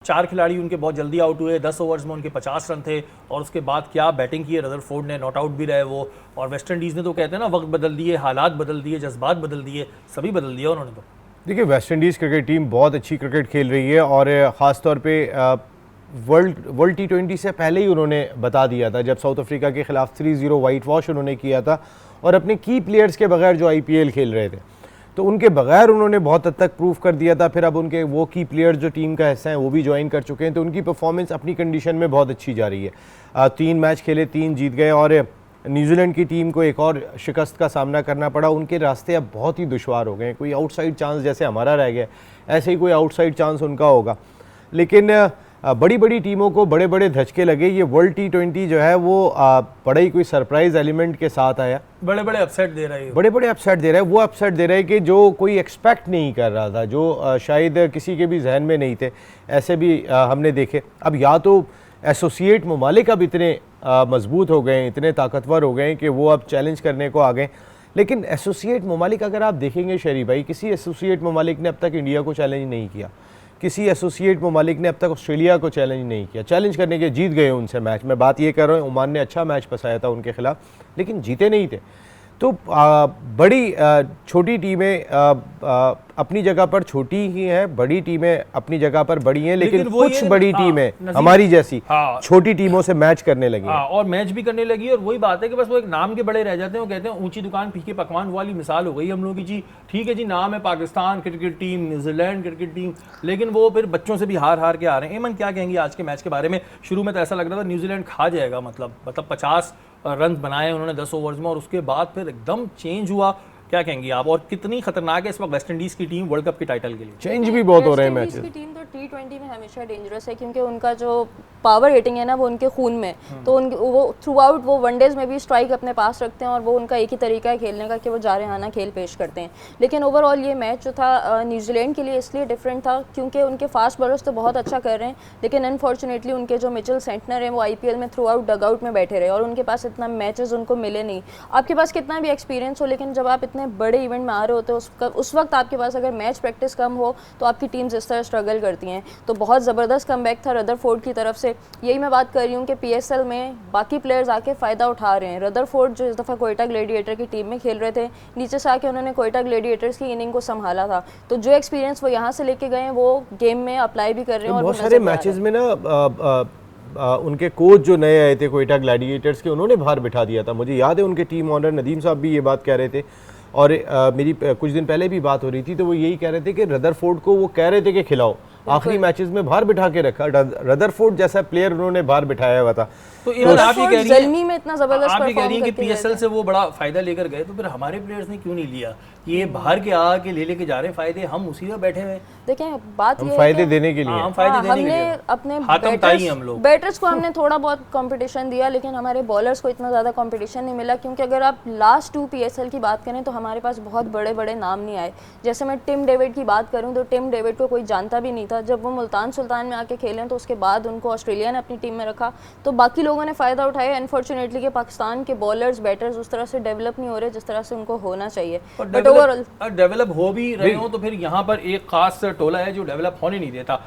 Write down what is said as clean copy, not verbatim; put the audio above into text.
4 खिलाड़ी उनके बहुत जल्दी आउट हुए, 10 ओवर्स में उनके 50 रन थे और उसके बाद क्या बैटिंग की है रदरफोर्ड ने, नॉट आउट भी रहे वो। और वेस्ट इंडीज़ ने तो कहते हैं ना वक्त बदल दिए, हालात बदल दिए, जज्बात बदल दिए, सभी बदल दिया उन्होंने तो। देखिए वेस्ट इंडीज़ क्रिकेट टीम बहुत अच्छी क्रिकेट खेल रही है और ख़ास तौर पे वर्ल्ड T20 से पहले ही उन्होंने बता दिया था, जब साउथ अफ्रीका के खिलाफ 3-0 वाइट वॉश उन्होंने किया था और अपने की प्लेयर्स के बगैर जो IPL खेल रहे थे तो उनके बगैर उन्होंने बहुत हद तक प्रूव कर दिया था। फिर अब उनके वो की प्लेयर्स जो टीम का हिस्सा हैं वो भी ज्वाइन कर चुके हैं, तो उनकी परफॉर्मेंस अपनी कंडीशन में बहुत अच्छी जा रही है। 3 मैच खेले, 3 जीत गए और न्यूजीलैंड की टीम को एक और शिकस्त का सामना करना पड़ा। उनके रास्ते अब बहुत ही दुश्वार हो गए हैं, कोई आउटसाइड चांस जैसे हमारा रह गया ऐसे ही कोई आउटसाइड चांस उनका होगा। लेकिन बड़ी बड़ी टीमों को बड़े बड़े धचके लगे। ये वर्ल्ड T20 जो है वो बड़ा ही कोई सरप्राइज एलिमेंट के साथ आया, बड़े बड़े अपसेट दे रहे हैं, बड़े बड़े अपसेट दे रहे हैं। वो अपसेट दे रहे हैं कि जो कोई एक्सपेक्ट नहीं कर रहा था, जो शायद किसी के भी जहन में नहीं थे, ऐसे भी हमने देखे। अब या तो एसोसिएट ममालिक अब इतने मजबूत हो गए, इतने ताकतवर हो गए कि वो अब चैलेंज करने को आ गए। लेकिन एसोसिएट ममालिक अगर आप देखेंगे शरीफ भाई, किसी एसोसिएट ममालिक ने अब तक इंडिया को चैलेंज नहीं किया, किसी एसोसिएट ममालिक ने अब तक ऑस्ट्रेलिया को चैलेंज नहीं किया। चैलेंज करने के जीत गए उनसे मैच, मैं बात ये कर रहा हूँ ओमान ने अच्छा मैच फंसाया था उनके खिलाफ, लेकिन जीते नहीं थे। तो बड़ी छोटी टीमें अपनी जगह पर छोटी ही हैं, बड़ी टीमें अपनी जगह पर बड़ी हैं, लेकिन कुछ बड़ी टीमें हमारी जैसी छोटी टीमों से मैच करने लगी और मैच भी करने लगी। और वही बात है कि बस वो एक नाम के बड़े रह जाते हैं। वो कहते हैं ऊंची दुकान फीके पकवान वाली मिसाल हो गई हम लोगों की जी। ठीक है जी, नाम है Pakistan cricket team, New Zealand cricket team, लेकिन वो फिर बच्चों से भी हार हार के आ रहे हैं। एमन क्या कहेंगे आज के मैच के बारे में? शुरू में तो ऐसा लग रहा था न्यूजीलैंड खा जाएगा, मतलब 50 रन बनाए उन्होंने 10 ओवर्स में और उसके बाद फिर एकदम चेंज हुआ। क्या कहेंगे आप, और कितनी खतरनाक है इस वक्त वेस्ट इंडीज की टीम वर्ल्ड कप के टाइटल के लिए? चेंज भी बहुत हो रहे हैं मैचेस। वेस्ट इंडीज की टीम तो T20 में हमेशा डेंजरस है, क्योंकि उनका जो पावर हिटिंग है ना वो उनके खून में, तो वो थ्रू आउट वो वनडेज में भी स्ट्राइक अपने पास रखते हैं और वो उनका एक ही तरीका है खेलने का कि वो जारहाना खेल पेश करते हैं। लेकिन ओवरऑल ये मैच जो था न्यूजीलैंड के लिए इसलिए डिफरेंट था क्योंकि उनके फास्ट बॉलर्स तो बहुत अच्छा कर रहे हैं, लेकिन अनफॉर्चुनेटली उनके जो मिचेल सेंटनर हैं वो IPL में थ्रू आउट डगआउट में बैठे रहे और उनके पास इतना मैचेस उनको मिले नहीं। आपके पास कितना भी एक्सपीरियंस हो, लेकिन जब आप इतने बड़े इवेंट में आ रहे होते हो उस वक्त आपके पास अगर मैच प्रैक्टिस कम हो तो आपकी टीम्स इस तरह स्ट्रगल करती हैं। तो बहुत ज़बरदस्त कमबैक था रदरफोर्ड की तरफ से। यही मैं बात कर रही हूँ कि PSL में बाकी प्लेयर्स आके फ़ायदा उठा रहे हैं। रदरफोर्ड जो इस दफ़ा कोयटा ग्लैडिएटर की टीम में खेल रहे थे, नीचे से आके उन्होंने कोयटा ग्लैडिएटर्स की इनिंग को संभाला था, तो जो एक्सपीरियंस वो यहाँ से लेके गए हैं वो गेम में अप्लाई भी कर रहे हैं। और बहुत सारे मैचेस में ना उनके कोच जो नए आए थे कोयटा ग्लैडिएटर्स के, उन्होंने बाहर बिठा दिया था। मुझे याद है उनके टीम ऑनर नदीम साहब भी ये बात कह रहे थे और मेरी कुछ दिन पहले भी बात हो रही थी, तो वो यही कह रहे थे कि रदरफोर्ड को वो कह रहे थे कि खिलाओ, आखिरी मैचेस में बाहर बिठा के रखा। रदरफोर्ड जैसा प्लेयर उन्होंने बाहर बिठाया हुआ था। तो आप ये कह रही में इतना जबरदस्त आप ये कह रही हैं कि PSL से वो बड़ा फायदा लेकर गए, तो फिर हमारे प्लेयर्स ने क्यों नहीं लिया? ये बाहर के आके लेके जा रहे हैं फायदे, हम उसी में बैठे हुए। देखें बात ये फायदे देने के लिए हम फायदे देने के लिए अपने बैटर्स को हमने थोड़ा बहुत कंपटीशन दिया, लेकिन हमारे बॉलर्स को इतना ज़्यादा कंपटीशन नहीं मिला। क्योंकि अगर आप लास्ट 2 PSL की बात करें तो हमारे पास बहुत बड़े बड़े नाम नहीं आए। जैसे मैं टिम डेविड की बात करूं तो टिम डेविड को कोई जानता भी नहीं था। जब वो मुल्तान सुल्तान में आके खेलें तो उसके बाद उनको ऑस्ट्रेलिया ने अपनी टीम में रखा, तो बाकी लोगों ने फ़ायदा उठाया। अनफॉर्चुनेटली कि पाकिस्तान के बॉलर्स बैटर्स उस तरह से डेवलप नहीं हो रहे जिस तरह से उनको होना चाहिए। बट ओवरऑल डेवलप हो भी रहे हो तो फिर यहाँ पर एक खास टोला है जो डेवलप होने नहीं देता।